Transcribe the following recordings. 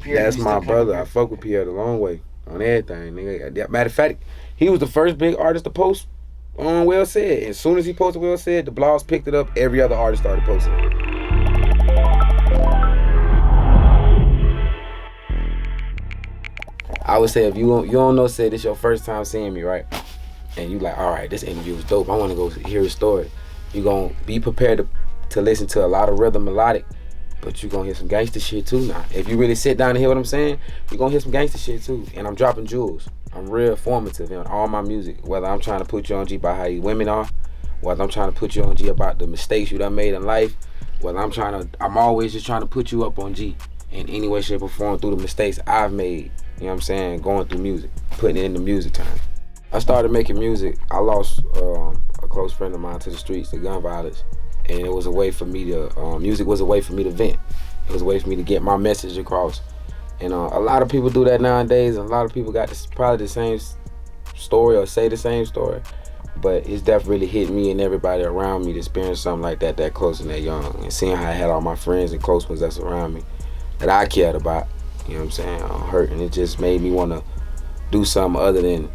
Pierre That's used my to come brother. up I here? fuck with Pierre the long way on everything, nigga. Matter of fact, he was the first big artist to post on Well Sed. As soon as he posted Well Sed, the blogs picked it up. Every other artist started posting it. I would say if you don't know Sed, this your first time seeing me, right? And you like, all right, this interview is dope. I want to go hear his story. You gonna be prepared to listen to a lot of rhythm melodic, but you gonna hear some gangster shit too now. If you really sit down and hear what I'm saying, you gonna hear some gangster shit too. And I'm dropping jewels. I'm real formative in all my music. Whether I'm trying to put you on G about how these women are, whether I'm trying to put you on G about the mistakes you done made in life, whether I'm always just trying to put you up on G in any way, shape, or form through the mistakes I've made. You know what I'm saying? Going through music, putting it in the music time. I started making music. I lost a close friend of mine to the streets, to gun violence, and it was a way for me to, music was a way for me to vent. It was a way for me to get my message across. And a lot of people do that nowadays, and a lot of people got probably the same story or say the same story, but it's definitely hit me and everybody around me to experience something like that close and that young, and seeing how I had all my friends and close ones that's around me that I cared about, you know what I'm saying, hurt, and it just made me want to do something other than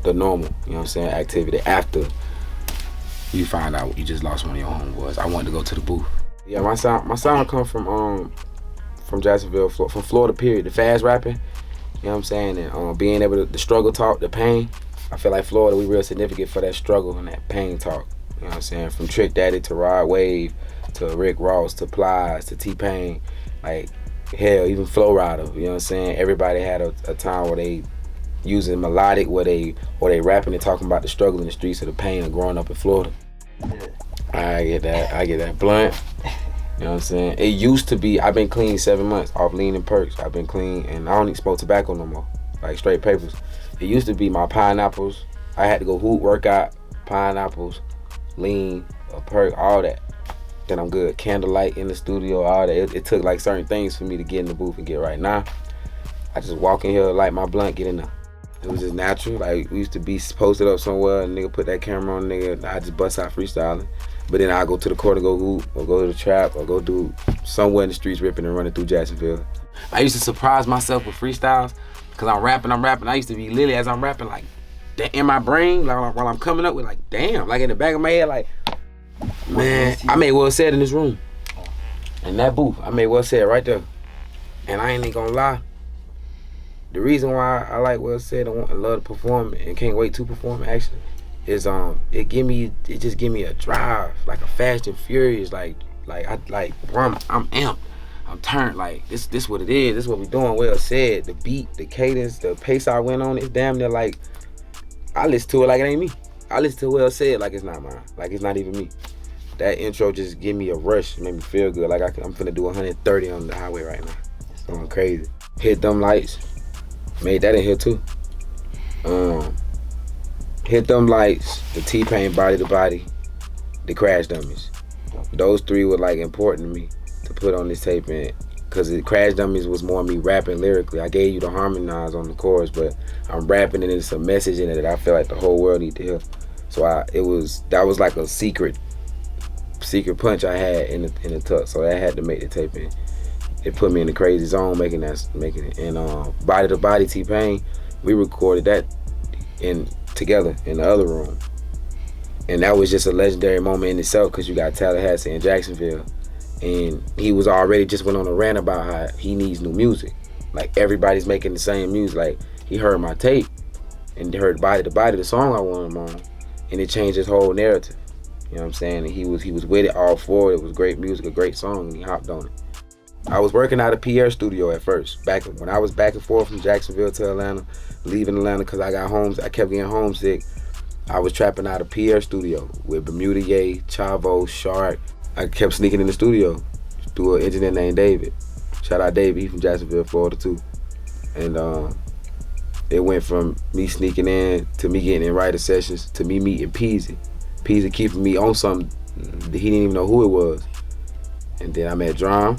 the normal, you know what I'm saying, activity after you find out you just lost one of your homeboys. I wanted to go to the booth. Yeah, my sound come from Jacksonville, from Florida, period. The fast rapping, you know what I'm saying, and being able to, the struggle talk, the pain. I feel like Florida, we real significant for that struggle and that pain talk, you know what I'm saying, from Trick Daddy to Rod Wave to Rick Ross to Plies to T-Pain, like, hell, even Flow Rider, you know what I'm saying. Everybody had a time where they using melodic, or they rapping and talking about the struggle in the streets or the pain of growing up in Florida. Yeah. I get that blunt. You know what I'm saying? It used to be, I've been clean 7 months off lean and perks. I've been clean and I don't even smoke tobacco no more, like straight papers. It used to be my pineapples. I had to go hoop, workout, pineapples, lean, a perk, all that. Then I'm good. Candlelight in the studio, all that. It took like certain things for me to get in the booth and get right. Now, I just walk in here, light my blunt, get in there. It was just natural. Like, we used to be posted up somewhere, and nigga put that camera on, nigga, I just bust out freestyling. But then I go to the court and go hoop, or go to the trap, or go do somewhere in the streets ripping and running through Jacksonville. I used to surprise myself with freestyles, because I'm rapping. I used to be literally, as I'm rapping, like, in my brain, like, while I'm coming up with, like, damn, like in the back of my head, like, man, I made Well Sed in this room. In that booth, I made Well Sed right there. And I ain't even gonna lie. The reason why I like Well Sed and love to perform and can't wait to perform actually is it just give me a drive, like a Fast and Furious, bro, I'm amped. I'm turned, like this what it is, this what we doing. Well Sed, the beat, the cadence, the pace I went on, it's damn near like I listen to it like it ain't me. I listen to Well Sed like it's not mine, like it's not even me. That intro just give me a rush, made me feel good, like I'm finna do 130 on the highway right now. It's going crazy. Hit Them Lights. Made that in here too. Hit Them Lights, the T-Pain Body to Body, the Crash Dummies. Those three were like important to me to put on this tape, in, cause the Crash Dummies was more me rapping lyrically. I gave you the harmonize on the chorus, but I'm rapping and there's a message in it that I feel like the whole world need to hear. So that was like a secret punch I had in the tuck. So I had to make the tape in. It put me in the crazy zone making it. And Body to Body T-Pain, we recorded that together in the other room. And that was just a legendary moment in itself, because you got Tallahassee and Jacksonville. And he was already just went on a rant about how he needs new music. Like, everybody's making the same music. Like, he heard my tape and heard Body to Body, the song I want him on, and it changed his whole narrative. You know what I'm saying? And he was with it all for it. It was great music, a great song, and he hopped on it. I was working out of Pierre's studio at first, back when I was back and forth from Jacksonville to Atlanta, leaving Atlanta because I kept getting homesick. I was trapping out of Pierre's studio with Bermuda Ye, Chavo, Shark. I kept sneaking in the studio through an engineer named David. Shout out David, he from Jacksonville, Florida too. And it went from me sneaking in to me getting in writer sessions to me meeting Peasy. Peasy keeping me on something that he didn't even know who it was. And then I met Drum.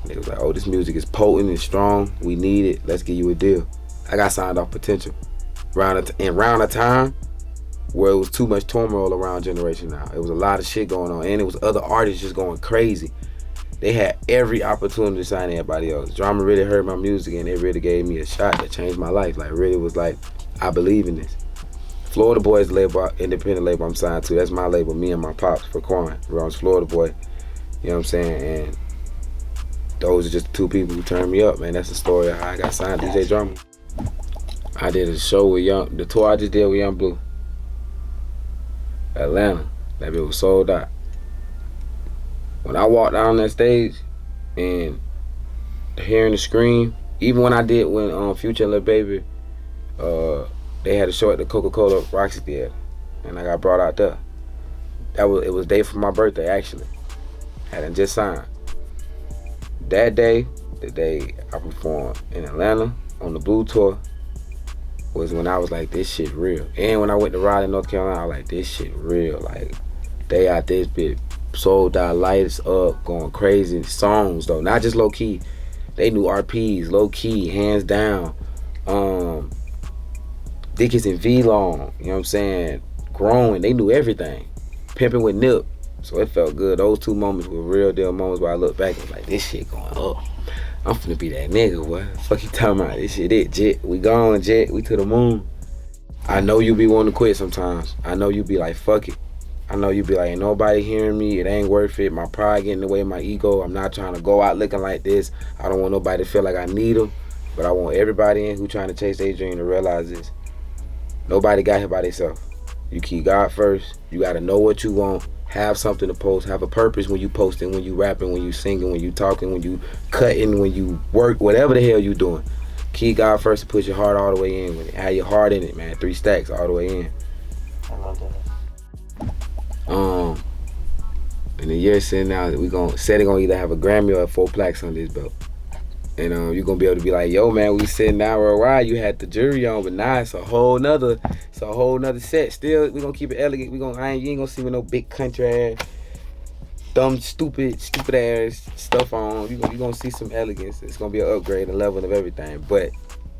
They was like, oh, this music is potent and strong. We need it. Let's give you a deal. I got signed off Potential. Around a time where it was too much turmoil around Generation Now. It was a lot of shit going on, and it was other artists just going crazy. They had every opportunity to sign everybody else. Drama really heard my music and they really gave me a shot that changed my life. Like really was like, I believe in this. Florida Boy is the label, independent label I'm signed to. That's my label, me and my pops for Quan. I was Florida Boy, you know what I'm saying? And those are just the two people who turned me up, man. That's the story of how I got signed to DJ Drama. I did a show with the tour I just did with Young Blue. Atlanta, that bitch was sold out. When I walked down that stage and hearing the scream, even when I did when Future and Lil Baby, they had a show at the Coca-Cola Roxy Theater, and I got brought out there. It was day for my birthday actually. Hadn't just signed. That day, the day I performed in Atlanta on the Blue Tour, was when I was like, this shit real. And when I went to Raleigh, North Carolina, I was like, this shit real. Like, they out this bitch, sold out, lights up, going crazy. Songs though, not just low key. They knew RPs, low key, hands down. Dickies and V-Long, you know what I'm saying? Growing, they knew everything. Pimping with Nip, so it felt good. Those two moments were real deal moments where I look back and was like, this shit going up. I'm finna be that nigga, what? Fuck you talking about? This shit it, Jet. We gone, Jet. We to the moon. I know you be wanting to quit sometimes. I know you be like, fuck it. I know you be like, ain't nobody hearing me. It ain't worth it. My pride getting in the way of my ego. I'm not trying to go out looking like this. I don't want nobody to feel like I need them. But I want everybody in who trying to chase their dream to realize this. Nobody got here by themselves. You keep God first. You got to know what you want. Have something to post. Have a purpose when you posting, when you rapping, when you singing, when you talking, when you cutting, when you work, whatever the hell you doing. Keep God first and put your heart all the way in with it. Have your heart in it, man. 3 stacks all the way in. I love that. In the year sitting now, Seddy gonna either have a Grammy or 4 plaques on this belt. And you're gonna be able to be like, yo man, we sitting down for a while, you had the jury on, but now it's a whole nother set. Still, we gonna keep it elegant. You ain't gonna see me no big country ass, dumb, stupid ass stuff on. You gonna see some elegance. It's gonna be an upgrade, a level of everything. But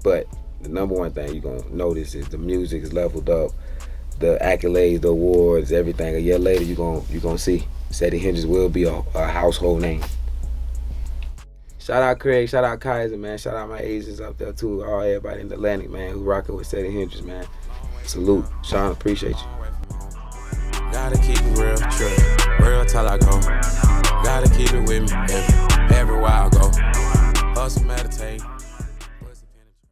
the number one thing you're gonna notice is the music is leveled up, the accolades, the awards, everything. A year later, you're gonna see Seddy Hendrinx will be a household name. Shout out Craig, shout out Kaiser, man. Shout out my agents up there too. Everybody in the Atlantic, man, who rocking with Seddy Hendrinx, man. Salute. Sean, appreciate you. Gotta keep it real, true. Real till I go. Gotta keep it with me everywhere I go. Hustle, meditate.